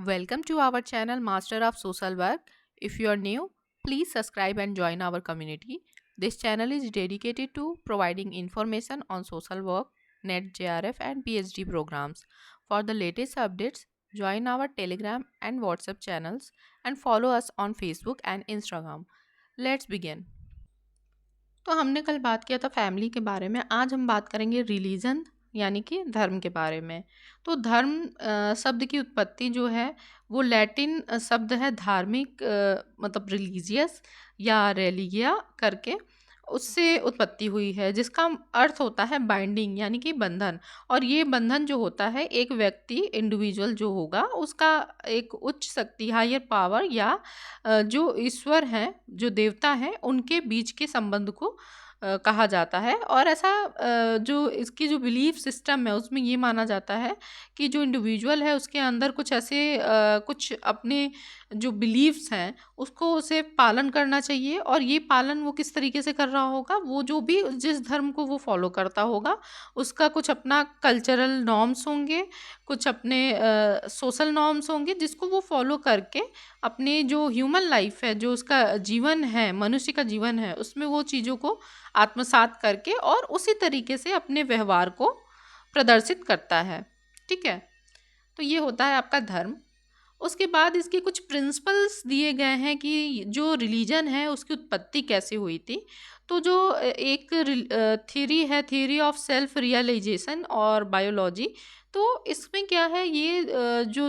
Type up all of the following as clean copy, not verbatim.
Welcome to our channel Master of Social Work. If you are new, please subscribe and join our community. This channel is dedicated to providing information on social work, NET JRF and PhD programs. For the latest updates, join our Telegram and WhatsApp channels and follow us on Facebook and Instagram. Let's begin. तो हमने कल बात किया था family के बारे में। आज हम बात करेंगे रिलीजन यानी कि धर्म के बारे में। तो धर्म शब्द की उत्पत्ति जो है वो लैटिन शब्द है धार्मिक, मतलब रिलीजियस या रेलिगिया करके उससे उत्पत्ति हुई है, जिसका अर्थ होता है बाइंडिंग यानी कि बंधन। और ये बंधन जो होता है एक व्यक्ति इंडिविजुअल जो होगा उसका एक उच्च शक्ति हायर पावर या जो ईश्वर हैं जो देवता हैं उनके बीच के संबंध को कहा जाता है। और ऐसा जो इसकी जो बिलीफ सिस्टम है उसमें ये माना जाता है कि जो इंडिविजुअल है उसके अंदर कुछ ऐसे कुछ अपने जो बिलीव्स हैं उसको उसे पालन करना चाहिए। और ये पालन वो किस तरीके से कर रहा होगा, वो जो भी जिस धर्म को वो फॉलो करता होगा उसका कुछ अपना कल्चरल नॉर्म्स होंगे, कुछ अपने सोशल नॉर्म्स होंगे जिसको वो फॉलो करके अपने जो ह्यूमन लाइफ है, जो उसका जीवन है, मनुष्य का जीवन है, उसमें वो चीज़ों को आत्मसात करके और उसी तरीके से अपने व्यवहार को प्रदर्शित करता है। ठीक है, तो ये होता है आपका धर्म। उसके बाद इसके कुछ प्रिंसिपल्स दिए गए हैं कि जो रिलीजन है उसकी उत्पत्ति कैसे हुई थी। तो जो एक थ्योरी है, थ्योरी ऑफ सेल्फ रियलाइजेशन और बायोलॉजी। तो इसमें क्या है, ये जो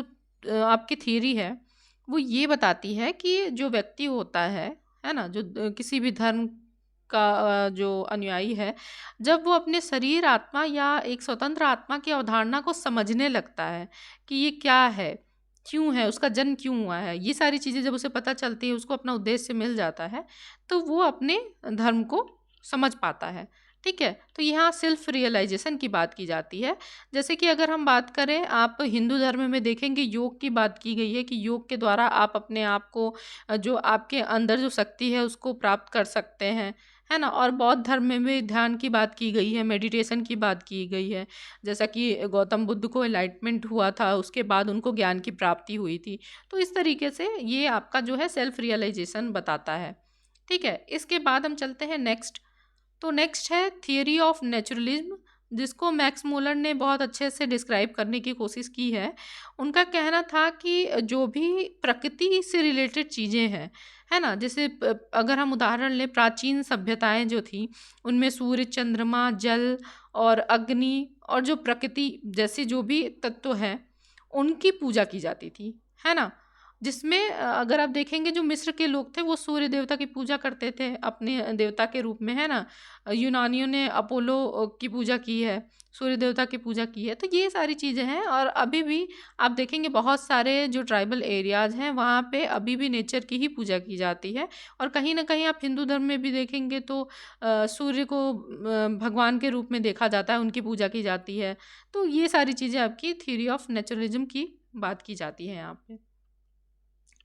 आपकी थ्योरी है वो ये बताती है कि जो व्यक्ति होता है ना, जो किसी भी धर्म का जो अनुयायी है, जब वो अपने शरीर आत्मा या एक स्वतंत्र आत्मा की अवधारणा को समझने लगता है कि ये क्या है, क्यों है, उसका जन्म क्यों हुआ है, ये सारी चीज़ें जब उसे पता चलती है, उसको अपना उद्देश्य मिल जाता है, तो वो अपने धर्म को समझ पाता है। ठीक है, तो यहाँ सेल्फ रियलाइजेशन की बात की जाती है। जैसे कि अगर हम बात करें, आप हिंदू धर्म में देखेंगे योग की बात की गई है कि योग के द्वारा आप अपने आप को जो आपके अंदर जो शक्ति है उसको प्राप्त कर सकते हैं, है ना। और बौद्ध धर्म में भी ध्यान की बात की गई है, मेडिटेशन की बात की गई है। जैसा कि गौतम बुद्ध को एनलाइटमेंट हुआ था, उसके बाद उनको ज्ञान की प्राप्ति हुई थी। तो इस तरीके से ये आपका जो है सेल्फ रियलाइजेशन बताता है। ठीक है, इसके बाद हम चलते हैं नेक्स्ट। तो नेक्स्ट है थियरी ऑफ नेचुरलिज्म, जिसको मैक्स मूलर ने बहुत अच्छे से डिस्क्राइब करने की कोशिश की है। उनका कहना था कि जो भी प्रकृति से रिलेटेड चीज़ें हैं, है ना, जैसे अगर हम उदाहरण लें, प्राचीन सभ्यताएं जो थी उनमें सूर्य, चंद्रमा, जल और अग्नि और जो प्रकृति जैसे जो भी तत्व हैं उनकी पूजा की जाती थी, है ना। जिसमें अगर आप देखेंगे जो मिस्र के लोग थे वो सूर्य देवता की पूजा करते थे अपने देवता के रूप में, है ना। यूनानियों ने अपोलो की पूजा की है, सूर्य देवता की पूजा की है। तो ये सारी चीज़ें हैं। और अभी भी आप देखेंगे बहुत सारे जो ट्राइबल एरियाज़ हैं वहाँ पे अभी भी नेचर की ही पूजा की जाती है। और कहीं ना कहीं आप हिंदू धर्म में भी देखेंगे तो सूर्य को भगवान के रूप में देखा जाता है, उनकी पूजा की जाती है। तो ये सारी चीज़ें आपकी थ्योरी ऑफ नेचुरलिज्म की बात की जाती है यहाँ पे।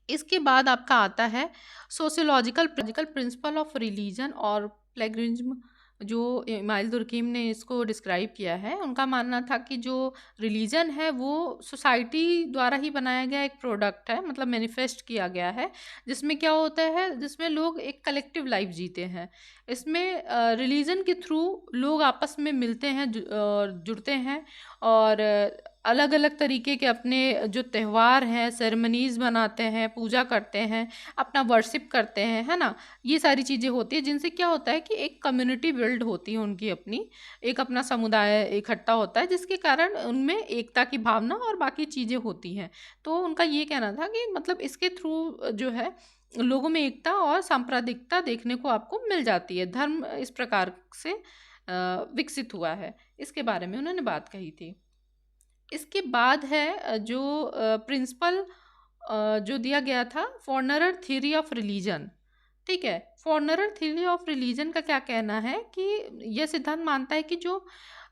इसके बाद आपका आता है सोशियोलॉजिकल प्रिंसिपल ऑफ रिलीजन और प्लेगरिज्म, जो इमाइल दुर्कीम ने इसको डिस्क्राइब किया है। उनका मानना था कि जो रिलीजन है वो सोसाइटी द्वारा ही बनाया गया एक प्रोडक्ट है, मतलब मैनिफेस्ट किया गया है, जिसमें क्या होता है, जिसमें लोग एक कलेक्टिव लाइफ जीते हैं। इसमें रिलीजन के थ्रू लोग आपस में मिलते हैं, जुड़ते हैं और अलग अलग तरीके के अपने जो त्यौहार हैं, सेरेमनीज़ बनाते हैं, पूजा करते हैं, अपना वर्शिप करते हैं, है ना। ये सारी चीज़ें होती हैं जिनसे क्या होता है कि एक कम्युनिटी बिल्ड होती है उनकी अपनी, एक अपना समुदाय इकट्ठा होता है, जिसके कारण उनमें एकता की भावना और बाकी चीज़ें होती हैं। तो उनका ये कहना था कि मतलब इसके थ्रू जो है लोगों में एकता और सांप्रदायिकता देखने को आपको मिल जाती है। धर्म इस प्रकार से विकसित हुआ है, इसके बारे में उन्होंने बात कही थी। इसके बाद है जो प्रिंसिपल जो दिया गया था, फॉर्नरर थ्योरी ऑफ रिलीजन। ठीक है, फॉर्नरर थ्योरी ऑफ रिलीजन का क्या कहना है कि यह सिद्धांत मानता है कि जो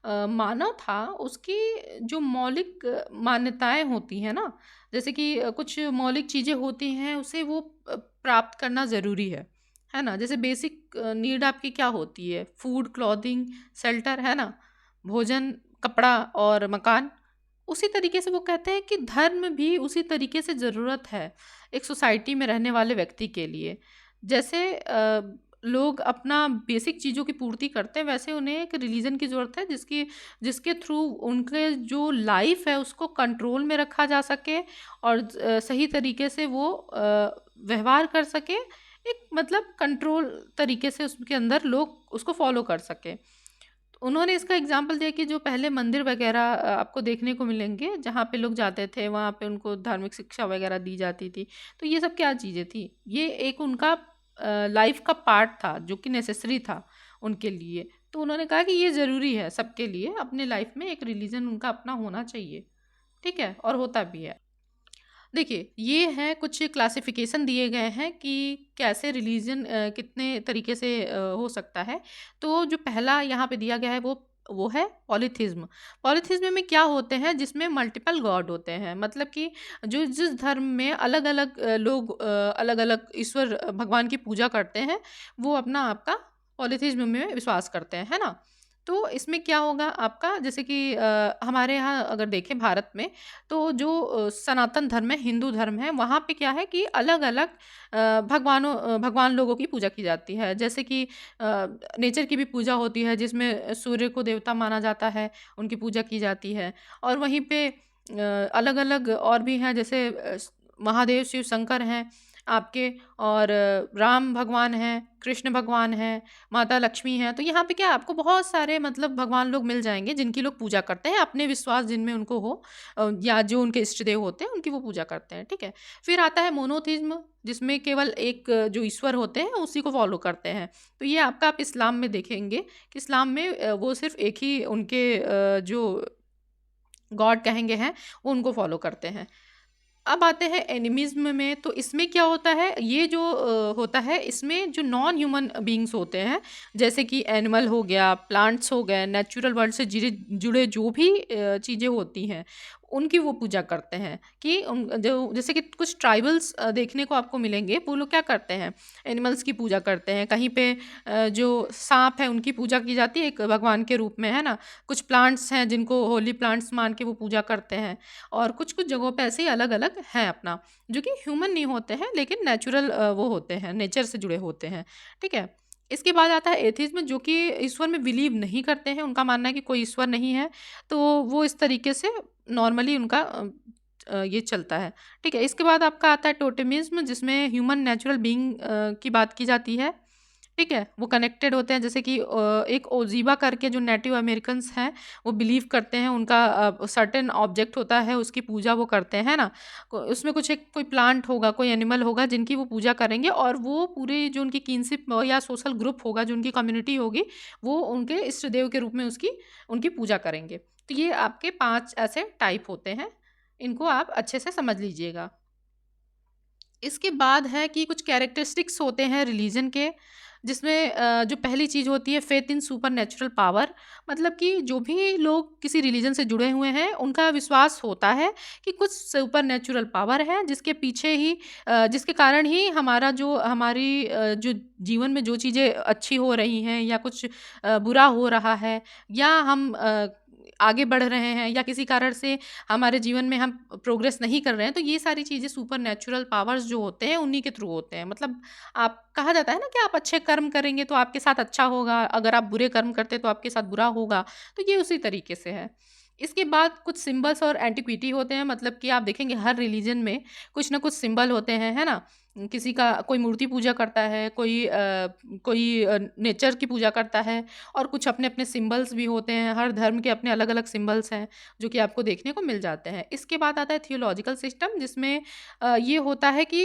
मानव था उसकी जो मौलिक मान्यताएं होती हैं ना, जैसे कि कुछ मौलिक चीज़ें होती हैं उसे वो प्राप्त करना ज़रूरी है ना। जैसे बेसिक नीड आपकी क्या होती है, फूड, क्लॉथिंग, शेल्टर, है ना, भोजन, कपड़ा और मकान। उसी तरीके से वो कहते हैं कि धर्म भी उसी तरीके से ज़रूरत है एक सोसाइटी में रहने वाले व्यक्ति के लिए। जैसे लोग अपना बेसिक चीज़ों की पूर्ति करते हैं, वैसे उन्हें एक रिलीजन की ज़रूरत है जिसके थ्रू उनके जो लाइफ है उसको कंट्रोल में रखा जा सके और सही तरीके से वो व्यवहार कर सके, एक मतलब कंट्रोल तरीके से उसके अंदर लोग उसको फॉलो कर सके। उन्होंने इसका एग्जाम्पल दिया कि जो पहले मंदिर वगैरह आपको देखने को मिलेंगे जहाँ पे लोग जाते थे, वहाँ पे उनको धार्मिक शिक्षा वगैरह दी जाती थी। तो ये सब क्या चीज़ें थी, ये एक उनका लाइफ का पार्ट था जो कि नेसेसरी था उनके लिए। तो उन्होंने कहा कि ये ज़रूरी है सबके लिए, अपने लाइफ में एक रिलीजन उनका अपना होना चाहिए। ठीक है, और होता भी है। देखिए, ये हैं कुछ क्लासिफ़िकेशन दिए गए हैं कि कैसे रिलीजन कितने तरीके से हो सकता है। तो जो पहला यहाँ पे दिया गया है वो है पॉलीथिज़्म। पॉलीथिज़्म में क्या होते हैं, जिसमें मल्टीपल गॉड होते हैं। मतलब कि जो जिस धर्म में अलग-अलग लोग अलग-अलग ईश्वर भगवान की पूजा करते हैं, वो अपना आपका पॉलीथिज़्म में विश्वास करते हैं, है ना? तो इसमें क्या होगा आपका, जैसे कि हमारे यहाँ अगर देखें भारत में, तो जो सनातन धर्म है, हिंदू धर्म है, वहाँ पे क्या है कि अलग-अलग भगवान लोगों की पूजा की जाती है। जैसे कि नेचर की भी पूजा होती है, जिसमें सूर्य को देवता माना जाता है, उनकी पूजा की जाती है। और वहीं पे अलग-अलग और भी हैं, जैसे महादेव, शिव शंकर हैं आपके, और राम भगवान हैं, कृष्ण भगवान हैं, माता लक्ष्मी हैं। तो यहाँ पे क्या आपको बहुत सारे मतलब भगवान लोग मिल जाएँगे जिनकी लोग पूजा करते हैं, अपने विश्वास जिनमें उनको हो, या जो उनके इष्ट देव होते हैं उनकी वो पूजा करते हैं, ठीक है? फिर आता है मोनोथिज़्म, जिसमें केवल एक जो ईश्वर होते हैं उसी को फ़ॉलो करते हैं। तो ये आपका आप इस्लाम में देखेंगे कि इस्लाम में वो सिर्फ़ एक ही उनके जो गॉड कहेंगे हैं, वो उनको फ़ॉलो करते हैं। अब आते हैं एनिमिज़्म में, तो इसमें क्या होता है, ये जो होता है इसमें जो नॉन ह्यूमन बीइंग्स होते हैं, जैसे कि एनिमल हो गया, प्लांट्स हो गए, नेचुरल वर्ल्ड से जिरे जुड़े जो भी चीज़ें होती हैं, उनकी वो पूजा करते हैं। कि उन जो जैसे कि कुछ ट्राइबल्स देखने को आपको मिलेंगे, वो लोग क्या करते हैं, एनिमल्स की पूजा करते हैं। कहीं पे जो साँप है उनकी पूजा की जाती है एक भगवान के रूप में, है ना? कुछ प्लांट्स हैं जिनको होली प्लांट्स मान के वो पूजा करते हैं। और कुछ-कुछ जगहों पे ऐसे ही अलग-अलग हैं अपना, जो कि ह्यूमन नहीं होते हैं लेकिन नेचुरल वो होते हैं, नेचर से जुड़े होते हैं, ठीक है? इसके बाद आता है एथिज़्म, जो कि ईश्वर में बिलीव नहीं करते हैं, उनका मानना है कि कोई ईश्वर नहीं है, तो वो इस तरीके से नॉर्मली उनका ये चलता है, ठीक है? इसके बाद आपका आता है टोटेमिज़्म, जिसमें ह्यूमन नेचुरल बीइंग की बात की जाती है, ठीक है? वो कनेक्टेड होते हैं, जैसे कि एक ओज़ीबा करके जो नेटिव अमेरिकन्स हैं, वो बिलीव करते हैं, उनका सर्टेन ऑब्जेक्ट होता है, उसकी पूजा वो करते हैं, है ना? उसमें कुछ एक कोई प्लांट होगा, कोई एनिमल होगा जिनकी वो पूजा करेंगे, और वो पूरे जो उनकी किनशिप या सोशल ग्रुप होगा, जो उनकी कम्युनिटी होगी, वो उनके इष्ट देव के रूप में उनकी पूजा करेंगे। तो ये आपके 5 ऐसे टाइप होते हैं, इनको आप अच्छे से समझ लीजिएगा। इसके बाद है कि कुछ कैरेक्टरिस्टिक्स होते हैं रिलीजन के, जिसमें जो पहली चीज़ होती है फेथ इन सुपरनैचुरल पावर। मतलब कि जो भी लोग किसी रिलीजन से जुड़े हुए हैं, उनका विश्वास होता है कि कुछ सुपरनैचुरल पावर है जिसके पीछे ही जिसके कारण ही हमारी जो जीवन में जो चीज़ें अच्छी हो रही हैं, या कुछ बुरा हो रहा है, या हम आगे बढ़ रहे हैं, या किसी कारण से हमारे जीवन में हम प्रोग्रेस नहीं कर रहे हैं, तो ये सारी चीज़ें सुपरनैचुरल पावर्स जो होते हैं उन्हीं के थ्रू होते हैं। मतलब आप, कहा जाता है ना कि आप अच्छे कर्म करेंगे तो आपके साथ अच्छा होगा, अगर आप बुरे कर्म करते तो आपके साथ बुरा होगा, तो ये उसी तरीके से है। इसके बाद कुछ सिंबल्स और एंटिक्विटी होते हैं, मतलब कि आप देखेंगे हर रिलीजन में कुछ ना कुछ सिंबल होते हैं, है ना? किसी का कोई मूर्ति पूजा करता है, कोई नेचर की पूजा करता है, और कुछ अपने-अपने सिंबल्स भी होते हैं। हर धर्म के अपने अलग-अलग सिंबल्स हैं, जो कि आपको देखने को मिल जाते हैं। इसके बाद आता है थियोलॉजिकल सिस्टम, जिसमें ये होता है कि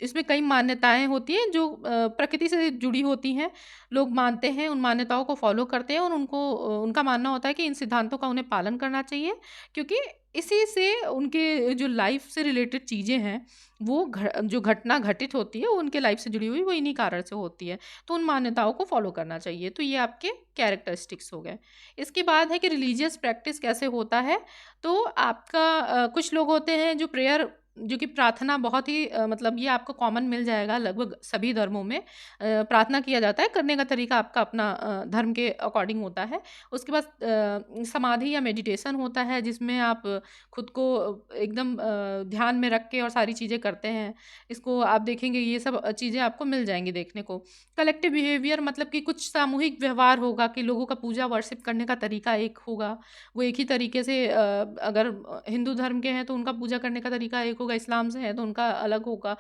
इसमें कई मान्यताएँ होती हैं जो प्रकृति से जुड़ी होती हैं। लोग मानते हैं, उन मान्यताओं को फ़ॉलो करते हैं, और उनका मानना होता है कि इन सिद्धांतों का उन्हें पालन करना चाहिए, क्योंकि इसी से उनके जो लाइफ़ से रिलेटेड चीज़ें हैं, वो जो घटना घटित होती है, वो उनके लाइफ़ से जुड़ी हुई, वो इन्हीं कारण से होती है। तो उन मान्यताओं को फ़ॉलो करना चाहिए। तो ये आपके कैरेक्टरिस्टिक्स हो गए। इसके बाद है कि रिलीजियस प्रैक्टिस कैसे होता है, तो आपका कुछ लोग होते हैं जो प्रेयर जो कि प्रार्थना बहुत ही मतलब ये आपको कॉमन मिल जाएगा लगभग सभी धर्मों में। प्रार्थना किया जाता है, करने का तरीका आपका अपना धर्म के अकॉर्डिंग होता है। उसके बाद समाधि या मेडिटेशन होता है, जिसमें आप खुद को एकदम ध्यान में रख के और सारी चीज़ें करते हैं। इसको आप देखेंगे, ये सब चीज़ें आपको मिल जाएँगी देखने को। कलेक्टिव बिहेवियर मतलब कि कुछ सामूहिक व्यवहार होगा कि लोगों का पूजा वर्शिप करने का तरीका एक होगा। वो एक ही तरीके से अगर हिंदू धर्म के हैं तो उनका पूजा करने का तरीका एक होगा, इस्लाम से हैं तो उनका अलग होगा।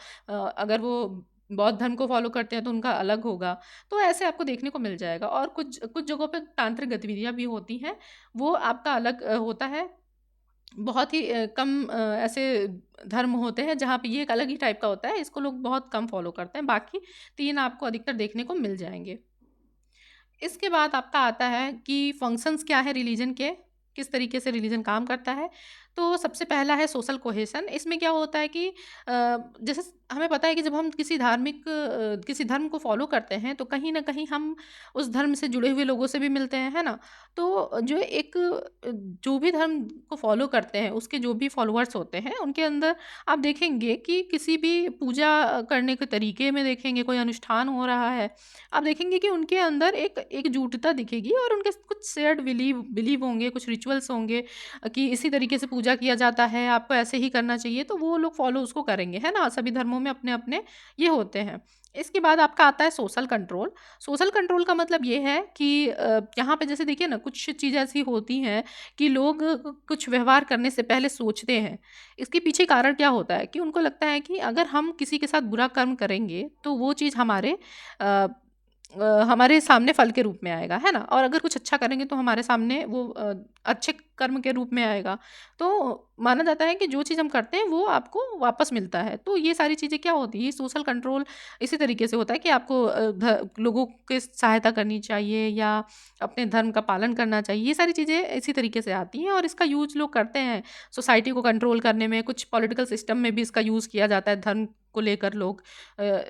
अगर वो बौद्ध धर्म को फ़ॉलो करते हैं तो उनका अलग होगा। तो ऐसे आपको देखने को मिल जाएगा, और कुछ कुछ जगहों पे तांत्रिक गतिविधियाँ भी होती हैं, वो आपका अलग होता है। बहुत ही कम ऐसे धर्म होते हैं जहाँ पे ये एक अलग ही टाइप का होता है, इसको लोग बहुत कम फ़ॉलो करते हैं, बाकी 3 आपको अधिकतर देखने को मिल जाएँगे। इसके बाद आपका आता है कि फंक्शंस क्या है रिलीजन के, किस तरीके से रिलीजन काम करता है। तो सबसे पहला है सोशल कोहेशन। इसमें क्या होता है कि जैसे हमें पता है कि जब हम किसी धर्म को फॉलो करते हैं तो कहीं न कहीं हम उस धर्म से जुड़े हुए लोगों से भी मिलते हैं, है ना? तो जो भी धर्म को फॉलो करते हैं उसके जो भी फॉलोअर्स होते हैं उनके अंदर आप देखेंगे कि किसी भी पूजा करने के तरीके में देखेंगे, कोई अनुष्ठान हो रहा है, आप देखेंगे कि उनके अंदर एक एकजुटता दिखेगी और उनके कुछ शेयर्ड बिलीव बिलीव होंगे, कुछ रिचुअल्स होंगे कि इसी तरीके से पूजा किया जाता है, आपको ऐसे ही करना चाहिए, तो वो लोग फॉलो उसको करेंगे, है ना? सभी धर्मों में अपने-अपने ये होते हैं। इसके बाद आपका आता है सोशल कंट्रोल। सोशल कंट्रोल का मतलब ये है कि यहाँ पे जैसे देखिए ना, कुछ चीज़ें ऐसी होती हैं कि लोग कुछ व्यवहार करने से पहले सोचते हैं। इसके पीछे कारण क्या होता है कि उनको लगता है कि अगर हम किसी के साथ बुरा कर्म करेंगे, तो वो चीज़ अ हमारे सामने फल के रूप में आएगा, है ना? और अगर कुछ अच्छा करेंगे तो हमारे सामने वो अच्छे कर्म के रूप में आएगा। तो माना जाता है कि जो चीज़ हम करते हैं वो आपको वापस मिलता है। तो ये सारी चीज़ें क्या होती है, सोशल कंट्रोल इसी तरीके से होता है कि आपको लोगों की सहायता करनी चाहिए या अपने धर्म का पालन करना चाहिए। ये सारी चीज़ें इसी तरीके से आती हैं और इसका यूज़ लोग करते हैं सोसाइटी को कंट्रोल करने में। कुछ पॉलिटिकल सिस्टम में भी इसका यूज़ किया जाता है, धर्म को लेकर लोग अ,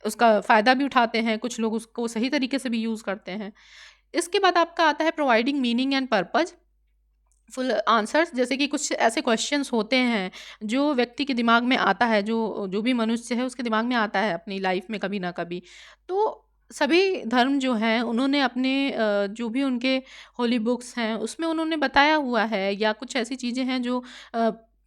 उसका फ़ायदा भी उठाते हैं, कुछ लोग उसको सही तरीके से भी यूज़ करते हैं। इसके बाद आपका आता है providing meaning and purpose full answers, जैसे कि कुछ ऐसे क्वेश्चंस होते हैं, जो व्यक्ति के दिमाग में आता है, जो जो भी मनुष्य है उसके दिमाग में आता है अपनी लाइफ़ में कभी ना कभी। तो सभी धर्म जो हैं उन्होंने अपने जो भी उनके होली बुक्स हैं उसमें उन्होंने बताया हुआ है, या कुछ ऐसी चीज़ें हैं जो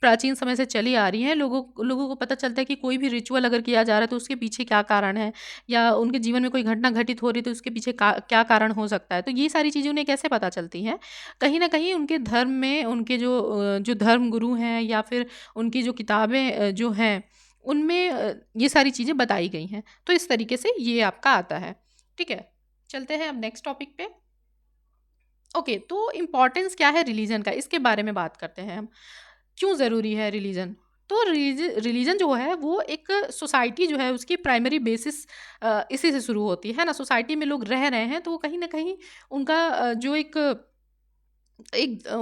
प्राचीन समय से चली आ रही हैं। लोगों को पता चलता है कि कोई भी रिचुअल अगर किया जा रहा है तो उसके पीछे क्या कारण है, या उनके जीवन में कोई घटना घटित हो रही है तो उसके पीछे का क्या कारण हो सकता है। तो ये सारी चीज़ें उन्हें कैसे पता चलती हैं? कहीं न कहीं उनके धर्म में उनके जो धर्म गुरु हैं या फिर उनकी जो किताबें जो हैं, उनमें ये सारी चीज़ें बताई गई हैं। तो इस तरीके से ये आपका आता है। ठीक है? चलते हैं अब नेक्स्ट टॉपिक पे। ओके, तो इम्पोर्टेंस क्या है रिलीजन का, इसके बारे में बात करते हैं हम। क्यों ज़रूरी है रिलीजन? तो रिलीजन जो है वो एक सोसाइटी जो है उसकी प्राइमरी बेसिस इसी से शुरू होती है ना? सोसाइटी में लोग रह रहे हैं तो कहीं न कहीं उनका जो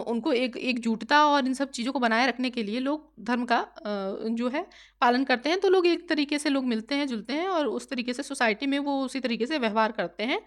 उनको एक एकजुटता और इन सब चीज़ों को बनाए रखने के लिए लोग धर्म का जो है पालन करते हैं। तो लोग एक तरीके से लोग मिलते हैं, जुलते हैं और उस तरीके से सोसाइटी में वो उसी तरीके से व्यवहार करते हैं,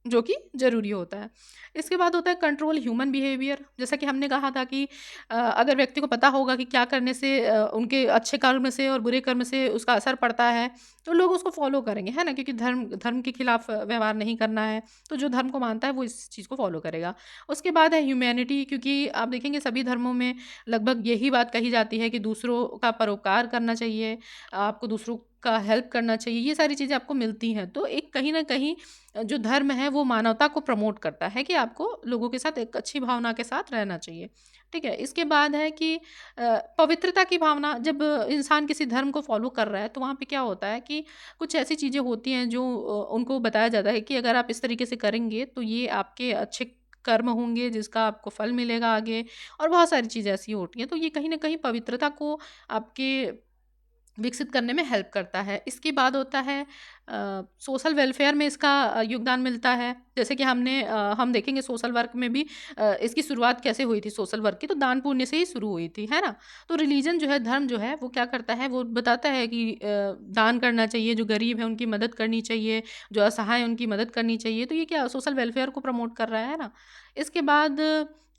जो कि ज़रूरी होता है। इसके बाद होता है कंट्रोल ह्यूमन बिहेवियर। जैसा कि हमने कहा था कि अगर व्यक्ति को पता होगा कि क्या करने से उनके अच्छे कर्म से और बुरे कर्म से उसका असर पड़ता है, तो लोग उसको फ़ॉलो करेंगे, है ना? क्योंकि धर्म धर्म के खिलाफ व्यवहार नहीं करना है, तो जो धर्म को मानता है वो इस चीज़ को फ़ॉलो करेगा। उसके बाद है ह्यूमैनिटी, क्योंकि आप देखेंगे सभी धर्मों में लगभग यही बात कही जाती है कि दूसरों का परोपकार करना चाहिए, आपको दूसरों का हेल्प करना चाहिए, ये सारी चीज़ें आपको मिलती हैं। तो एक कहीं न कहीं जो धर्म है वो मानवता को प्रमोट करता है कि आपको लोगों के साथ एक अच्छी भावना के साथ रहना चाहिए। ठीक है? इसके बाद है कि पवित्रता की भावना। जब इंसान किसी धर्म को फ़ॉलो कर रहा है तो वहाँ पे क्या होता है कि कुछ ऐसी चीज़ें होती हैं जो उनको बताया जाता है कि अगर आप इस तरीके से करेंगे तो ये आपके अच्छे कर्म होंगे जिसका आपको फल मिलेगा आगे, और बहुत सारी चीज़ें ऐसी होती हैं। तो ये कहीं न कहीं पवित्रता को आपके विकसित करने में हेल्प करता है। इसके बाद होता है सोशल वेलफेयर में इसका योगदान मिलता है। जैसे कि हम देखेंगे सोशल वर्क में भी इसकी शुरुआत कैसे हुई थी सोशल वर्क की, तो दान पुण्य से ही शुरू हुई थी, है ना? तो रिलीजन जो है, धर्म जो है वो क्या करता है, वो बताता है कि दान करना चाहिए, जो गरीब है उनकी मदद करनी चाहिए, जो असहाय है उनकी मदद करनी चाहिए। तो ये क्या सोशल वेलफेयर को प्रमोट कर रहा है ना? इसके बाद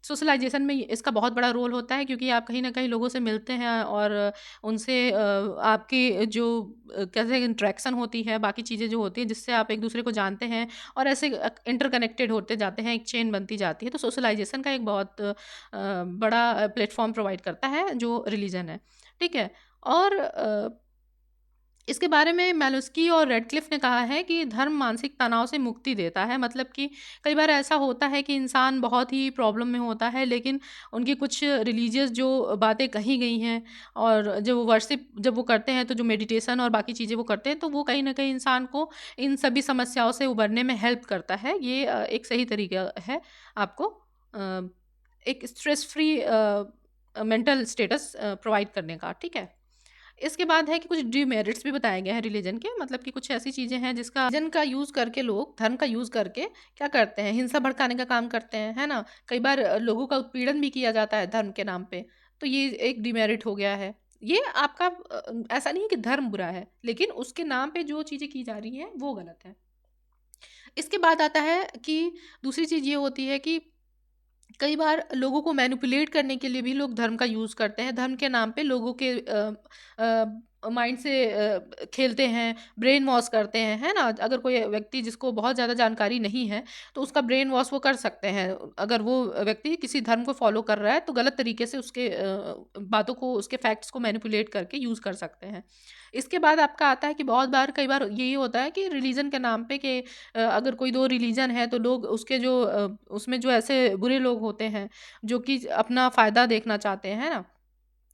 सोशलाइजेशन में इसका बहुत बड़ा रोल होता है, क्योंकि आप कहीं न कहीं लोगों से मिलते हैं और उनसे आपकी जो कहते हैं इंटरेक्शन होती है, बाकी चीज़ें जो होती हैं जिससे आप एक-दूसरे को जानते हैं और ऐसे इंटरकनेक्टेड होते जाते हैं, एक चेन बनती जाती है। तो सोशलाइजेशन का एक बहुत बड़ा प्लेटफ़ॉर्म प्रोवाइड करता है जो रिलीजन है, ठीक है? और इसके बारे में मैलोस्की और रेडक्लिफ ने कहा है कि धर्म मानसिक तनाव से मुक्ति देता है। मतलब कि कई बार ऐसा होता है कि इंसान बहुत ही प्रॉब्लम में होता है, लेकिन उनकी कुछ रिलीजियस जो बातें कही गई हैं और जब वो वर्शिप जब वो करते हैं, तो जो मेडिटेशन और बाकी चीज़ें वो करते हैं, तो वो कहीं न कहीं इंसान को इन सभी समस्याओं से उभरने में हेल्प करता है। ये एक सही तरीका है आपको अ, एक stress free mental status provide करने का, ठीक है? इसके बाद है कि कुछ डिमेरिट्स भी बताए गए हैं रिलीजन के, मतलब कि कुछ ऐसी चीज़ें हैं जिसका रिलीजन का यूज़ करके लोग धर्म का यूज़ करके क्या करते हैं, हिंसा भड़काने का काम करते हैं, है ना? कई बार लोगों का उत्पीड़न भी किया जाता है धर्म के नाम पे, तो ये एक डिमेरिट हो गया है। ये आपका ऐसा नहीं है कि धर्म बुरा है, लेकिन उसके नाम पे जो चीज़ें की जा रही हैं वो गलत है। इसके बाद आता है कि दूसरी चीज़ ये होती है कि कई बार लोगों को मैनिपुलेट करने के लिए भी लोग धर्म का यूज़ करते हैं। धर्म के नाम पे लोगों के माइंड से खेलते हैं, ब्रेन वॉश करते हैं, है ना? अगर कोई व्यक्ति जिसको बहुत ज़्यादा जानकारी नहीं है, तो उसका ब्रेन वॉश वो कर सकते हैं। अगर वो व्यक्ति किसी धर्म को फ़ॉलो कर रहा है, तो गलत तरीके से उसके बातों को, उसके फैक्ट्स को मैनिपुलेट करके यूज़ कर सकते हैं। इसके बाद आपका आता है कि बहुत बार कई बार यही होता है कि रिलीजन के नाम पे कि अगर कोई 2 रिलीजन है, तो लोग उसके जो उसमें जो ऐसे बुरे लोग होते हैं, जो कि अपना फ़ायदा देखना चाहते हैं, है ना?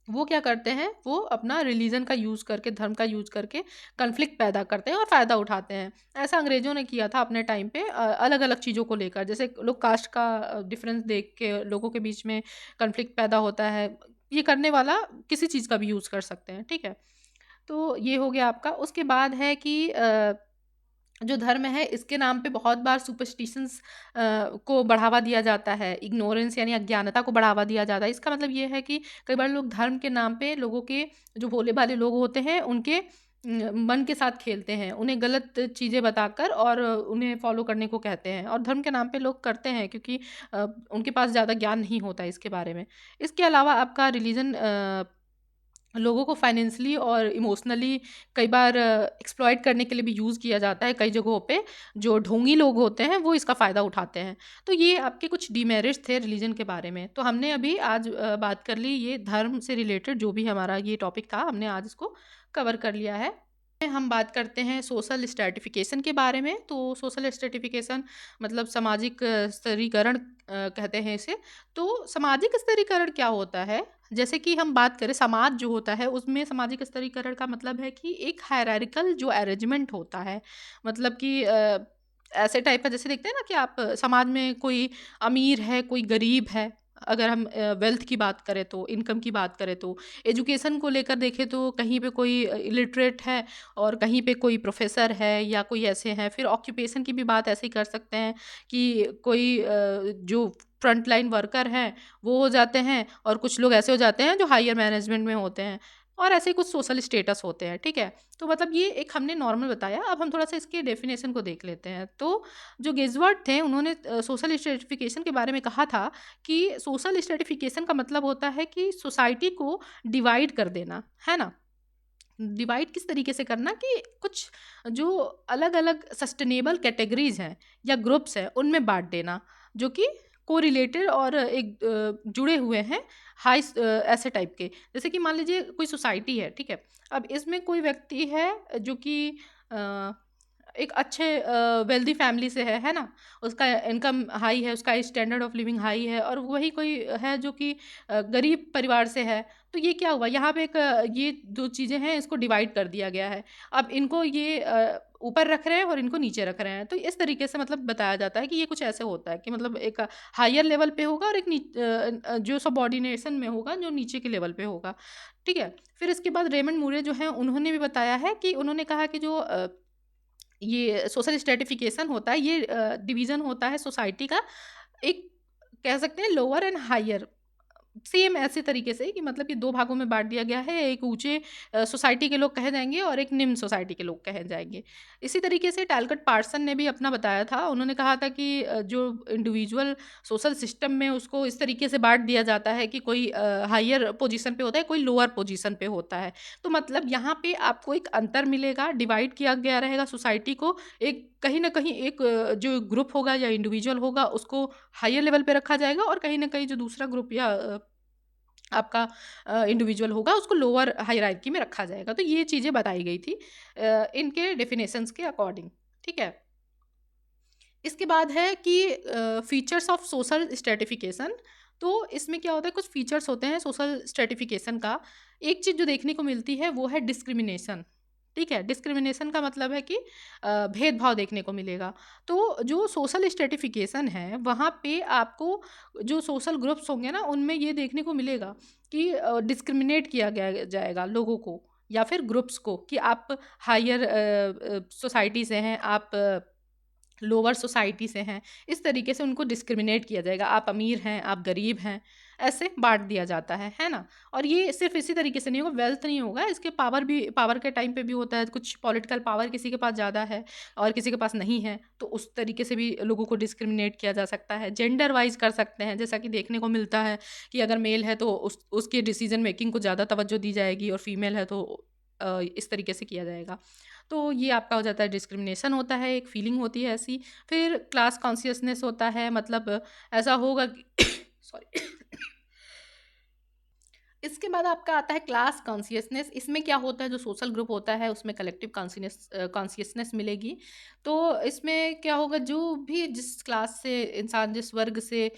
वो क्या करते हैं, वो अपना रिलीजन का यूज़ करके, धर्म का यूज़ करके कॉन्फ्लिक्ट पैदा करते हैं और फ़ायदा उठाते हैं। ऐसा अंग्रेज़ों ने किया था अपने टाइम पे अलग-अलग चीज़ों को लेकर। जैसे लोग कास्ट का डिफ़रेंस देख के लोगों के बीच में कॉन्फ्लिक्ट पैदा होता है। ये करने वाला किसी चीज़ का भी यूज़ कर सकते हैं, ठीक है? तो ये हो गया आपका। उसके बाद है कि जो धर्म है, इसके नाम पे बहुत बार सुपरस्टिशंस को बढ़ावा दिया जाता है, इग्नोरेंस यानी अज्ञानता को बढ़ावा दिया जाता है। इसका मतलब ये है कि कई बार लोग धर्म के नाम पे लोगों के, जो भोले-भाले लोग होते हैं, उनके मन के साथ खेलते हैं, उन्हें गलत चीज़ें बताकर और उन्हें फ़ॉलो करने को कहते हैं, और धर्म के नाम पे लोग करते हैं क्योंकि उनके पास ज़्यादा ज्ञान नहीं होता है इसके बारे में। इसके अलावा आपका रिलीजन लोगों को फाइनेंशियली और इमोशनली कई बार एक्सप्लॉइट करने के लिए भी यूज़ किया जाता है। कई जगहों पे जो ढोंगी लोग होते हैं, वो इसका फ़ायदा उठाते हैं। तो ये आपके कुछ डिमेरिट्स थे रिलीजन के बारे में। तो हमने अभी आज बात कर ली ये धर्म से रिलेटेड, जो भी हमारा ये टॉपिक था, हमने आज इसको कवर कर लिया है। हम बात करते हैं सोशल स्ट्रैटिफ़िकेशन के बारे में। तो सोशल स्ट्रैटिफ़िकेशन मतलब सामाजिक स्तरीकरण कहते हैं इसे। तो सामाजिक स्तरीकरण क्या होता है? जैसे कि हम बात करें, समाज जो होता है, उसमें सामाजिक स्तरीकरण का मतलब है कि एक हायरार्किकल जो अरेंजमेंट होता है। मतलब कि ऐसे टाइप का, जैसे देखते हैं ना कि आप समाज में कोई अमीर है, कोई गरीब है। अगर हम वेल्थ की बात करें तो, इनकम की बात करें तो, एजुकेशन को लेकर देखें तो कहीं पे कोई इलिटरेट है और कहीं पे कोई प्रोफ़ेसर है या कोई ऐसे हैं। फिर ऑक्यूपेशन की भी बात ऐसे ही कर सकते हैं कि कोई जो फ्रंट लाइन वर्कर हैं, वो हो जाते हैं, और कुछ लोग ऐसे हो जाते हैं जो हायर मैनेजमेंट में होते हैं, और ऐसे ही कुछ सोशल स्टेटस होते हैं, ठीक है? तो मतलब ये एक हमने नॉर्मल बताया, अब हम थोड़ा-सा इसके डेफिनेशन को देख लेते हैं। तो जो गेज़वर्थ थे, उन्होंने सोशल स्ट्रैटिफ़िकेशन के बारे में कहा था कि सोशल स्ट्रैटिफ़िकेशन का मतलब होता है कि सोसाइटी को डिवाइड कर देना, है ना? डिवाइड किस तरीके से करना कि कुछ जो अलग-अलग सस्टेनेबल कैटेगरीज़ हैं या ग्रुप्स हैं, उनमें बाँट देना, जो कि कोरिलेटेड और एक जुड़े हुए हैं ऐसे टाइप के। जैसे कि मान लीजिए कोई सोसाइटी है, ठीक है? अब इसमें कोई व्यक्ति है जो कि अ, एक अच्छे वेल्दी फैमिली से है ना? उसका इनकम हाई है, उसका स्टैंडर्ड ऑफ लिविंग हाई है, और वही कोई है जो कि गरीब परिवार से है। तो ये क्या हुआ, यहाँ पे एक ये 2 चीज़ें हैं, इसको डिवाइड कर दिया गया है। अब इनको ये ऊपर रख रहे हैं और इनको नीचे रख रहे हैं। तो इस तरीके से मतलब बताया जाता है कि ये कुछ ऐसे होता है कि मतलब एक हायर लेवल पे होगा और एक जो सबऑर्डिनेशन में होगा, जो नीचे के लेवल पे होगा। ठीक है? फिर इसके बाद रेमंड मूरे जो हैं, उन्होंने भी बताया है कि उन्होंने कहा कि जो ये सोशल स्ट्रैटिफ़िकेशन होता है, ये डिवीज़न होता है सोसाइटी का, एक कह सकते हैं लोअर एंड हायर। सेम ऐसे तरीके से कि मतलब कि 2 भागों में बाँट दिया गया है, एक ऊँचे सोसाइटी के लोग कहे जाएँगे और एक निम्न सोसाइटी के लोग कहे जाएँगे। इसी तरीके से टैलकट पार्सन ने भी अपना बताया था, उन्होंने कहा था कि जो इंडिविजुअल सोशल सिस्टम में उसको इस तरीके से बाँट दिया जाता है कि कोई हायर पोज़ीशन पे होता है, कोई लोअर पोज़ीशन पे होता है। तो मतलब यहाँ पे आपको एक अंतर मिलेगा, डिवाइड किया गया रहेगा सोसाइटी को, एक कहीं न कहीं एक जो ग्रुप होगा या इंडिविजुअल होगा उसको हायर लेवल पे रखा जाएगा और कहीं न कहीं जो दूसरा ग्रुप या आपका इंडिविजुअल होगा उसको लोअर हायरार्की में रखा जाएगा। तो ये चीज़ें बताई गई थी इनके डेफिनेशंस के अकॉर्डिंग, ठीक है? इसके बाद है कि फीचर्स ऑफ सोशल स्ट्रैटिफिकेशन। तो इसमें क्या होता है, कुछ फीचर्स होते हैं सोशल स्ट्रैटिफिकेशन का। एक चीज़ जो देखने को मिलती है वो है डिस्क्रिमिनेशन, ठीक है? डिस्क्रिमिनेशन का मतलब है कि भेदभाव देखने को मिलेगा। तो जो सोशल स्ट्रैटिफिकेशन है वहाँ पे आपको जो सोशल ग्रुप्स होंगे ना उनमें ये देखने को मिलेगा कि डिस्क्रिमिनेट किया गया जाएगा लोगों को या फिर ग्रुप्स को कि आप हायर सोसाइटी से हैं, आप लोअर सोसाइटी से हैं, इस तरीके से उनको डिस्क्रिमिनेट किया जाएगा। आप अमीर हैं, आप गरीब हैं, ऐसे बाँट दिया जाता है ना? और ये सिर्फ़ इसी तरीके से नहीं होगा, वेल्थ नहीं होगा, इसके पावर के टाइम पे भी होता है, कुछ पॉलिटिकल पावर किसी के पास ज़्यादा है और किसी के पास नहीं है, तो उस तरीके से भी लोगों को डिस्क्रिमिनेट किया जा सकता है। जेंडर वाइज़ कर सकते हैं, जैसा कि देखने को मिलता है कि अगर मेल है तो उसकी डिसीज़न मेकिंग को ज़्यादा तवज्जो दी जाएगी और फीमेल है तो इस तरीके से किया जाएगा। तो ये आपका हो जाता है डिस्क्रिमिनेशन होता है, एक फीलिंग होती है ऐसी। फिर क्लास कॉन्शियसनेस होता है, मतलब ऐसा होगा कि सॉरी इसके बाद आपका आता है क्लास कॉन्शियसनेस। इसमें क्या होता है, जो सोशल ग्रुप होता है उसमें कलेक्टिव कॉन्शियसनेस मिलेगी। तो इसमें क्या होगा, जो भी जिस क्लास से इंसान जिस वर्ग से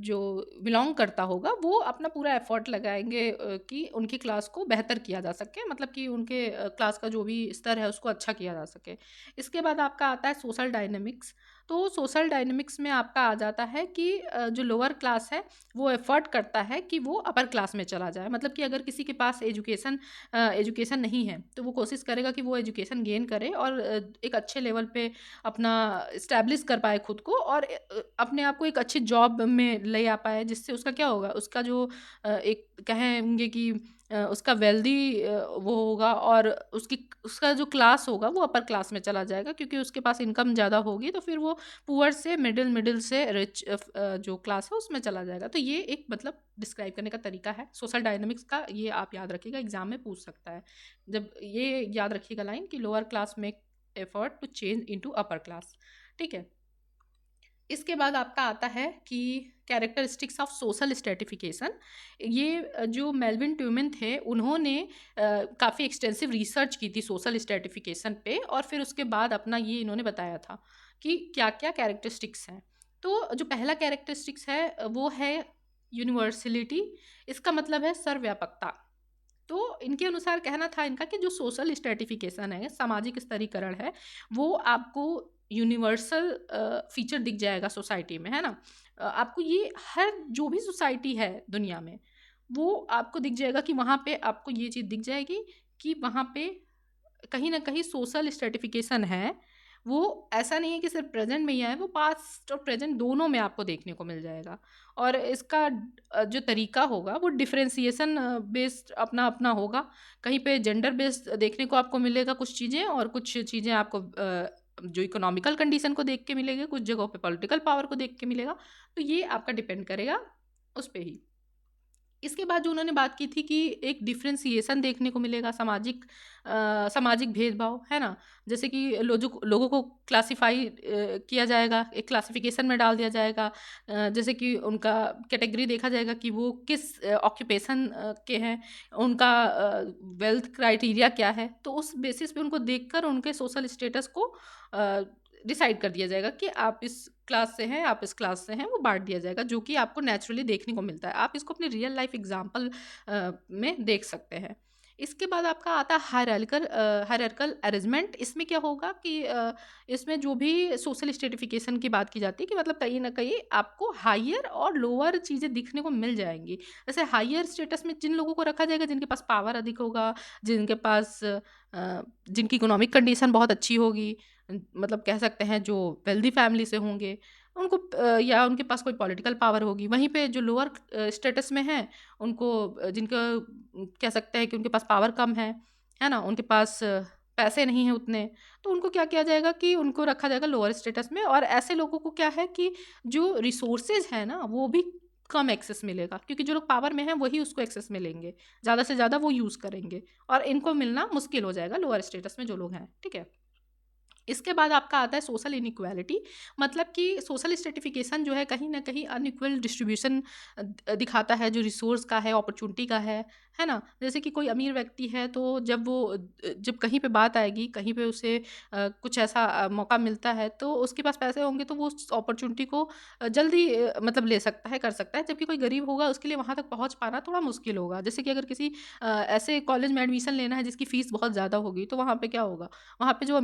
जो बिलोंग करता होगा वो अपना पूरा एफर्ट लगाएंगे कि उनकी क्लास को बेहतर किया जा सके, मतलब कि उनके क्लास का जो भी स्तर है उसको अच्छा किया जा सके। इसके बाद आपका आता है सोशल डायनेमिक्स। तो सोशल डायनेमिक्स में आपका आ जाता है कि जो लोअर क्लास है वो एफर्ट करता है कि वो अपर क्लास में चला जाए, मतलब कि अगर किसी के पास एजुकेशन नहीं है तो वो कोशिश करेगा कि वो एजुकेशन गेन करे और एक अच्छे लेवल पे अपना इस्टेब्लिश कर पाए खुद को और अपने आप को एक अच्छी जॉब में ले आ पाए, जिससे उसका क्या होगा, उसका जो एक कहेंगे कि उसका वेल्दी वो होगा और उसका जो क्लास होगा वो अपर क्लास में चला जाएगा, क्योंकि उसके पास इनकम ज़्यादा होगी तो फिर वो पुअर से मिडिल, मिडिल से रिच जो क्लास है उसमें चला जाएगा। तो ये एक मतलब डिस्क्राइब करने का तरीका है सोशल डायनामिक्स का, ये आप याद रखिएगा, एग्जाम में पूछ सकता है। जब ये याद रखिएगा लाइन कि lower class make effort to change into upper class, ठीक है? इसके बाद आपका आता है कि कैरेक्टरिस्टिक्स ऑफ सोशल स्ट्रेटिफिकेशन। ये जो मेल्विन ट्यूमेन थे उन्होंने काफ़ी एक्सटेंसिव रिसर्च की थी सोशल स्ट्रेटिफिकेशन पे और फिर उसके बाद अपना ये इन्होंने बताया था कि क्या क्या कैरेक्टरिस्टिक्स हैं। तो जो पहला कैरेक्टरिस्टिक्स है वो है यूनिवर्सलिटी। इसका मतलब है सर्वव्यापकता। तो इनके अनुसार कहना था इनका कि जो सोशल स्ट्रेटिफिकेशन है, सामाजिक स्तरीकरण है, वो आपको यूनिवर्सल फीचर दिख जाएगा सोसाइटी में, है ना? आपको ये हर जो भी सोसाइटी है दुनिया में, वो आपको दिख जाएगा कि वहाँ पे आपको ये चीज़ दिख जाएगी कि वहाँ पे कहीं न कहीं सोशल स्ट्रैटिफ़िकेशन है, वो ऐसा नहीं है कि सिर्फ़ प्रेज़ेंट में ही है, वो पास्ट और प्रेज़ेंट दोनों में आपको देखने को मिल जाएगा। और इसका जो तरीका होगा वो डिफ़रेंशिएशन बेस्ड अपना-अपना होगा। कहीं पे जेंडर बेस्ड देखने को आपको मिलेगा कुछ चीज़ें और कुछ चीज़ें आपको जो इकोनॉमिकल कंडीशन को देख के मिलेगी, कुछ जगहों पे पॉलिटिकल पावर को देख के मिलेगा। तो ये आपका डिपेंड करेगा उस पे ही। इसके बाद जो उन्होंने बात की थी कि एक डिफरेंशिएशन देखने को मिलेगा, सामाजिक भेदभाव, है ना? जैसे कि लोगों को क्लासिफ़ाई किया जाएगा, एक क्लासिफ़िकेशन में डाल दिया जाएगा। जैसे कि उनका कैटेगरी देखा जाएगा कि वो किस ऑक्यूपेशन के हैं, उनका वेल्थ क्राइटेरिया क्या है। तो उस बेसिस पे उनको देखकर उनके सोशल स्टेटस को अ, डिसाइड कर दिया जाएगा कि आप इस क्लास से हैं, आप इस क्लास से हैं, वो बाँट दिया जाएगा, जो कि आपको नेचुरली देखने को मिलता है। आप इसको अपनी रियल लाइफ़ एग्ज़ाम्पल में देख सकते हैं। इसके बाद आपका आता है हायरार्किकल अरेंजमेंट। इसमें क्या होगा कि इसमें जो भी सोशल स्ट्रैटिफ़िकेशन की बात की जाती है कि मतलब कहीं न कहीं आपको हायर और लोअर चीज़ें दिखने को मिल जाएँगी। जैसे हायर स्टेटस में जिन लोगों को रखा जाएगा जिनके पास पावर अधिक होगा, जिनके पास जिनकी इकोनॉमिक कंडीशन बहुत अच्छी होगी, मतलब कह सकते हैं जो वेल्दी फैमिली से होंगे, उनको या उनके पास कोई पॉलिटिकल पावर होगी। वहीं पे जो लोअर स्टेटस में हैं, उनको जिनका कह सकते हैं कि उनके पास पावर कम है ना? उनके पास पैसे नहीं हैं उतने, तो उनको क्या किया जाएगा कि उनको रखा जाएगा लोअर स्टेटस में, और ऐसे लोगों को क्या है कि जो रिसोर्सेज़ हैं ना, वो भी कम एक्सेस मिलेगा, क्योंकि जो लोग पावर में हैं, वही उसको एक्सेस में लेंगे। ज़्यादा से ज़्यादा वो यूज़ करेंगे और इनको मिलना मुश्किल हो जाएगा लोअर स्टेटस में जो लोग हैं, ठीक है? इसके बाद आपका आता है सोशल इनइक्वालिटी, मतलब कि सोशल स्ट्रेटिफिकेशन जो है कहीं न कहीं अनइक्वल डिस्ट्रीब्यूशन दिखाता है, जो रिसोर्स का है, अपॉर्च्युनिटी का है ना? जैसे कि कोई अमीर व्यक्ति है, तो जब कहीं पे बात आएगी, कहीं पे उसे कुछ ऐसा मौका मिलता है, तो उसके पास पैसे होंगे तो वो उस अपॉर्च्युनिटी को जल्दी मतलब ले सकता है, कर सकता है। जबकि कोई गरीब होगा, उसके लिए वहाँ तक पहुँच पाना थोड़ा मुश्किल होगा। जैसे कि अगर किसी ऐसे कॉलेज में एडमिशन लेना है जिसकी फ़ीस बहुत ज़्यादा होगी, तो वहाँ पे क्या होगा? वहाँ पे जो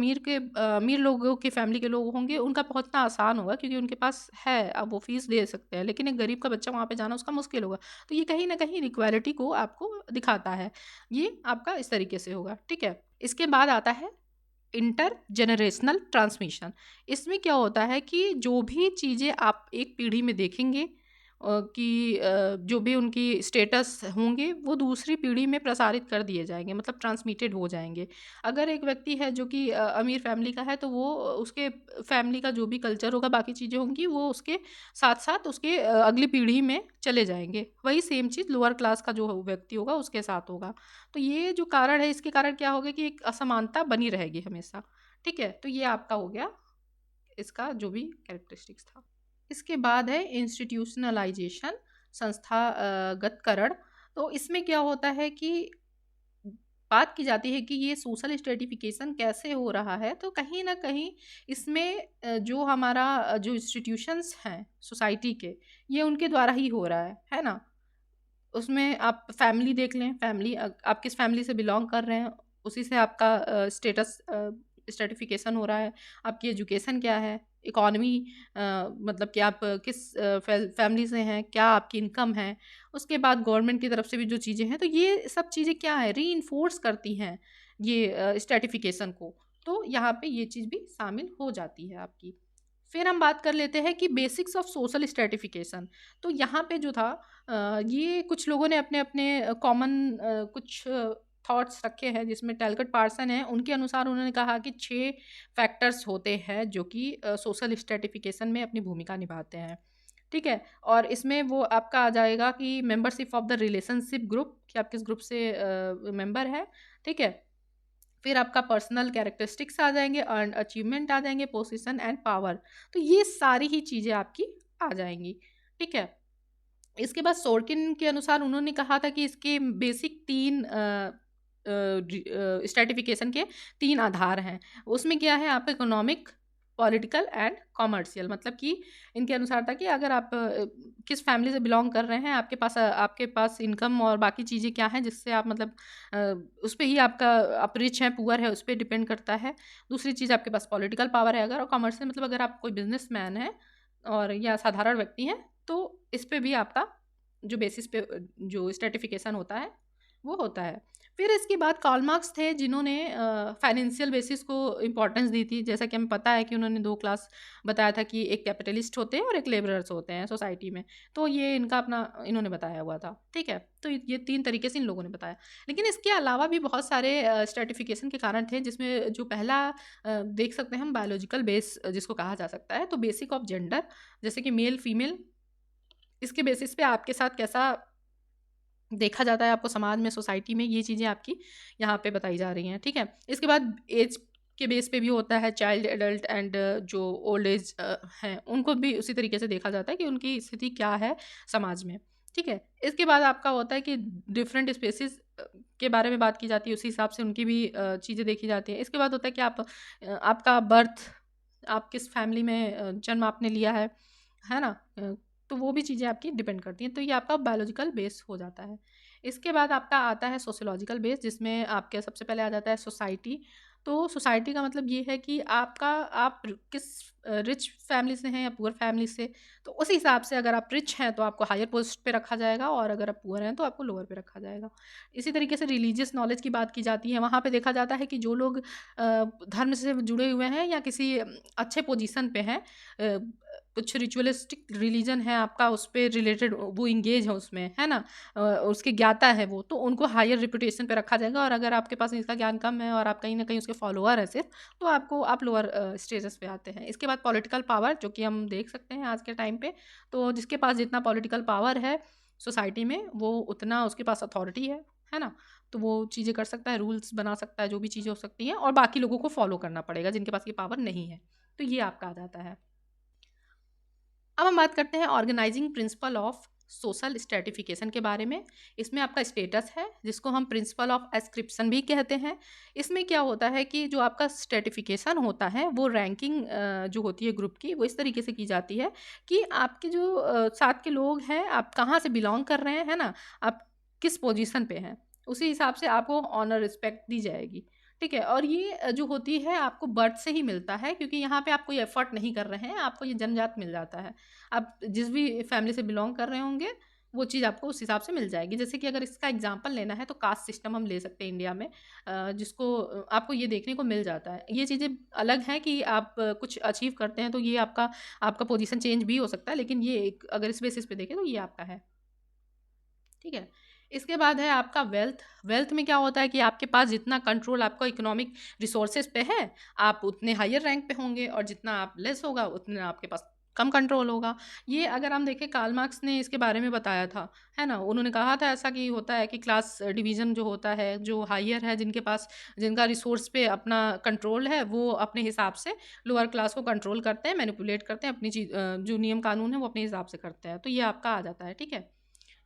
अमीर लोगों की फैमिली के लोग होंगे, उनका पहुँचना आसान होगा, क्योंकि उनके पास है, अब वो फ़ीस दे सकते हैं। लेकिन एक गरीब का बच्चा वहाँ पे जाना उसका मुश्किल होगा। तो ये कहीं न कहीं इनइक्वालिटी को आपको दिखाता है। ये आपका इस तरीके से होगा, ठीक है? इसके बाद आता है इंटरजेनरेशनल ट्रांसमिशन। इसमें क्या होता है कि जो भी चीज़ें आप एक पीढ़ी में देखेंगे कि जो भी उनकी स्टेटस होंगे, वो दूसरी पीढ़ी में प्रसारित कर दिए जाएँगे, मतलब ट्रांसमिटेड हो जाएँगे। अगर एक व्यक्ति है जो कि अमीर फैमिली का है, तो वो उसके फैमिली का जो भी कल्चर होगा, बाकी चीज़ें होंगी, वो उसके साथ-साथ उसके अगली पीढ़ी में चले जाएँगे। वही सेम चीज़ लोअर क्लास का जो व्यक्ति होगा, उसके साथ होगा। तो ये जो कारण है, इसके कारण क्या होगा कि एक असमानता बनी रहेगी हमेशा, ठीक है? तो ये आपका हो गया इसका जो भी कैरेक्टरिस्टिक्स था। इसके बाद है इंस्टीट्यूशनलाइजेशन, संस्थागतकरण। तो इसमें क्या होता है कि बात की जाती है कि ये सोशल स्ट्रेटिफिकेशन कैसे हो रहा है, तो कहीं न कहीं इसमें जो हमारा जो इंस्टीट्यूशंस हैं सोसाइटी के, ये उनके द्वारा ही हो रहा है ना? उसमें आप फैमिली देख लें, आप किस फैमिली से बिलॉन्ग कर रहे हैं, उसी से आपका स्टेटस स्ट्रैटिफ़िकेशन हो रहा है। आपकी एजुकेशन क्या है, इकॉनमी मतलब कि आप किस फैमिली से हैं, क्या आपकी इनकम है। उसके बाद गवर्नमेंट की तरफ से भी जो चीज़ें हैं, तो ये सब चीज़ें क्या है, रीइन्फोर्स करती हैं ये स्ट्रैटिफ़िकेशन को। तो यहाँ पे ये चीज़ भी शामिल हो जाती है आपकी। फिर हम बात कर लेते हैं कि बेसिक्स ऑफ सोशल स्ट्रैटिफ़िकेशन। तो यहाँ पे जो था ये कुछ लोगों ने अपने कॉमन कुछ थॉट्स रखे हैं, जिसमें टैलकट पार्सन हैं, उनके अनुसार उन्होंने कहा कि 6 फैक्टर्स होते हैं जो कि सोशल स्ट्रैटिफिकेशन में अपनी भूमिका निभाते हैं, ठीक है? और इसमें वो आपका आ जाएगा कि membership of the relationship group, कि आप किस ग्रुप से मेंबर हैं, ठीक है? फिर आपका पर्सनल कैरेक्टरिस्टिक्स आ जाएँगे, अर्न्ड अचीवमेंट आ जाएँगे, पोजीशन एंड पावर। तो ये सारी ही चीज़ें आपकी आ जाएँगी, ठीक है? इसके बाद सोर्किन के अनुसार उन्होंने कहा था कि इसके बेसिक 3 स्ट्रैटिफ़िकेशन के 3 आधार हैं। उसमें क्या है, आप इकोनॉमिक, पॉलिटिकल एंड कमर्शियल, मतलब कि इनके अनुसार था कि अगर आप किस फैमिली से बिलॉन्ग कर रहे हैं, आपके पास इनकम और बाकी चीज़ें क्या हैं जिससे आप मतलब अ, उस पे ही आपका आप रिच हैं, पुअर है, उस पे डिपेंड करता है। दूसरी चीज़ आपके पास पॉलिटिकल पावर है अगर, और कमर्शियल मतलब अगर आप कोई बिज़नेसमैन हैं और या साधारण व्यक्ति हैं, तो इस पे भी आपका जो बेसिस पे जो स्ट्रैटिफ़िकेशन होता है, वो होता है। फिर इसके बाद कार्ल मार्क्स थे, जिन्होंने फाइनेंशियल बेसिस को इम्पोर्टेंस दी थी। जैसा कि हमें पता है कि उन्होंने 2 क्लास बताया था कि एक कैपिटलिस्ट होते हैं और एक लेबरर्स होते हैं सोसाइटी में। तो ये इनका अपना इन्होंने बताया हुआ था, ठीक है? तो ये 3 तरीके से इन लोगों ने बताया। लेकिन इसके अलावा भी बहुत सारे स्ट्रैटिफ़िकेशन के कारण थे, जिसमें जो पहला देख सकते हैं हम, बायोलॉजिकल बेस जिसको कहा जा सकता है। तो बेसिक ऑफ जेंडर, जैसे कि मेल, फीमेल, इसके बेसिस पे आपके साथ कैसा देखा जाता है, आपको समाज में, सोसाइटी में, ये चीज़ें आपकी यहाँ पे बताई जा रही हैं, ठीक है? इसके बाद एज के बेस पे भी होता है, चाइल्ड, एडल्ट एंड जो ओल्ड एज हैं, उनको भी उसी तरीके से देखा जाता है कि उनकी स्थिति क्या है समाज में, ठीक है? इसके बाद आपका होता है कि डिफरेंट स्पेसिस के बारे में बात की जाती है, उसी हिसाब से उनकी भी चीज़ें देखी जाती हैं। इसके बाद होता है कि आपका बर्थ, आप किस फैमिली में जन्म आपने लिया है ना? तो वो भी चीज़ें आपकी डिपेंड करती हैं। तो ये आपका बायोलॉजिकल बेस हो जाता है। इसके बाद आपका आता है सोशियोलॉजिकल बेस, जिसमें आपके सबसे पहले आ जाता है सोसाइटी। तो सोसाइटी का मतलब ये है कि आप किस रिच फैमिली से हैं या पुअर फैमिली से, तो उस हिसाब से अगर आप रिच हैं तो आपको हायर पोस्ट पे रखा जाएगा और अगर आप पुअर हैं तो आपको लोअर पे रखा जाएगा। इसी तरीके से रिलीजियस नॉलेज की बात की जाती है, वहाँ पे देखा जाता है कि जो लोग धर्म से जुड़े हुए हैं या किसी अच्छे पोजीशन पे हैं, कुछ रिचुअलिस्टिक रिलीजन है आपका, उस पे रिलेटेड वो एंगेज है उसमें, है ना? उसकी ज्ञाता है वो, तो उनको हायर रेपुटेशन पे रखा जाएगा और अगर आपके पास इसका ज्ञान कम है और आप कहीं न कहीं उसके फॉलोअर हैं सिर्फ़, तो आप लोअर स्टेटस पे आते हैं। इसके बाद पॉलिटिकल पावर, जो कि हम देख सकते हैं आज के टाइम पे, तो जिसके पास जितना पॉलिटिकल पावर है सोसाइटी में, वो उतना उसके पास अथॉरिटी है ना? तो वो चीज़ें कर सकता है, रूल्स बना सकता है, जो भी चीज़ें हो सकती हैं और बाकी लोगों को फॉलो करना पड़ेगा जिनके पास ये पावर नहीं है। तो ये आपका आ जाता है। अब हम बात करते हैं organising principle of social stratification के बारे में। इसमें आपका स्टेटस है, जिसको हम प्रिंसिपल ऑफ एस्क्रिप्शन भी कहते हैं। इसमें क्या होता है कि जो आपका स्ट्रेटिफिकेशन होता है वो रैंकिंग जो होती है ग्रुप की, वो इस तरीके से की जाती है कि आपके जो साथ के लोग हैं, आप कहाँ से बिलोंग कर रहे हैं, है ना? आप किस पोजीशन पे हैं, उसी हिसाब से आपको ऑनर रिस्पेक्ट दी जाएगी। ठीक है? और ये जो होती है आपको बर्थ से ही मिलता है, क्योंकि यहाँ पे आप कोई एफर्ट नहीं कर रहे हैं, आपको ये जन्मजात मिल जाता है। आप जिस भी फैमिली से बिलॉन्ग कर रहे होंगे, वो चीज़ आपको उस हिसाब से मिल जाएगी। जैसे कि अगर इसका एग्ज़ाम्पल लेना है तो कास्ट सिस्टम हम ले सकते हैं इंडिया में, जिसको आपको ये देखने को मिल जाता है। ये चीज़ें अलग हैं कि आप कुछ अचीव करते हैं तो ये आपका आपका पोज़ीशन चेंज भी हो सकता है, लेकिन ये एक अगर इस बेसिस पे देखें तो ये आपका है। ठीक है? इसके बाद है आपका वेल्थ। वेल्थ में क्या होता है कि आपके पास जितना कंट्रोल आपका इकोनॉमिक रिसोर्सेज़ पे है, आप उतने हायर रैंक पे होंगे और जितना आप लेस होगा, उतना आपके पास कम कंट्रोल होगा। ये अगर हम देखें, कार्ल मार्क्स ने इसके बारे में बताया था, है ना? उन्होंने कहा था ऐसा कि होता है कि क्लास डिवीज़न जो होता है, जो हायर है, जिनके पास जिनका रिसोर्स पे अपना कंट्रोल है, वो अपने हिसाब से लोअर क्लास को कंट्रोल करते हैं, मैनिपुलेट करते हैं, अपनी जो नियम कानून है, वो अपने हिसाब से करते हैं। तो ये आपका आ जाता है, ठीक है?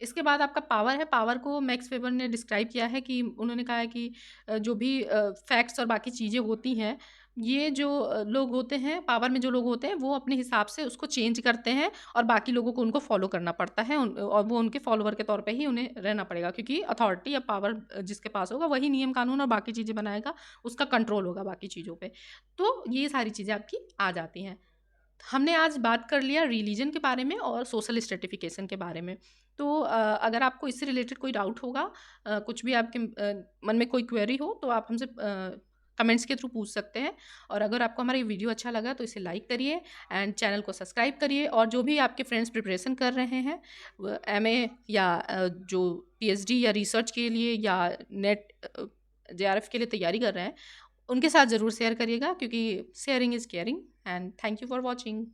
इसके बाद आपका पावर है। पावर को मैक्स वेबर ने डिस्क्राइब किया है कि उन्होंने कहा है कि जो भी फैक्ट्स और बाकी चीज़ें होती हैं, ये जो लोग होते हैं, पावर में जो लोग होते हैं, वो अपने हिसाब से उसको चेंज करते हैं और बाकी लोगों को उनको फॉलो करना पड़ता है, और वो उनके फॉलोवर के तौर पे ही उन्हें रहना पड़ेगा, क्योंकि अथॉरिटी या पावर जिसके पास होगा वही नियम कानून और बाकी चीज़ें बनाएगा, उसका कंट्रोल होगा बाकी चीज़ों पे। तो ये सारी चीज़ें आपकी आ जाती हैं। हमने आज बात कर लिया रिलीजन के बारे में और सोशल स्ट्रेटिफिकेशन के बारे में। तो अगर आपको इससे रिलेटेड कोई डाउट होगा, कुछ भी आपके मन में कोई क्वेरी हो, तो आप हमसे कमेंट्स के थ्रू पूछ सकते हैं। और अगर आपको हमारा ये वीडियो अच्छा लगा तो इसे लाइक करिए एंड चैनल को सब्सक्राइब करिए। और जो भी आपके फ्रेंड्स प्रिपरेशन कर रहे हैं, एमए या जो पीएचडी या रिसर्च के लिए या नेट जेआरएफ के लिए तैयारी कर रहे हैं, उनके साथ ज़रूर शेयर करिएगा, क्योंकि sharing is caring. And thank you for watching.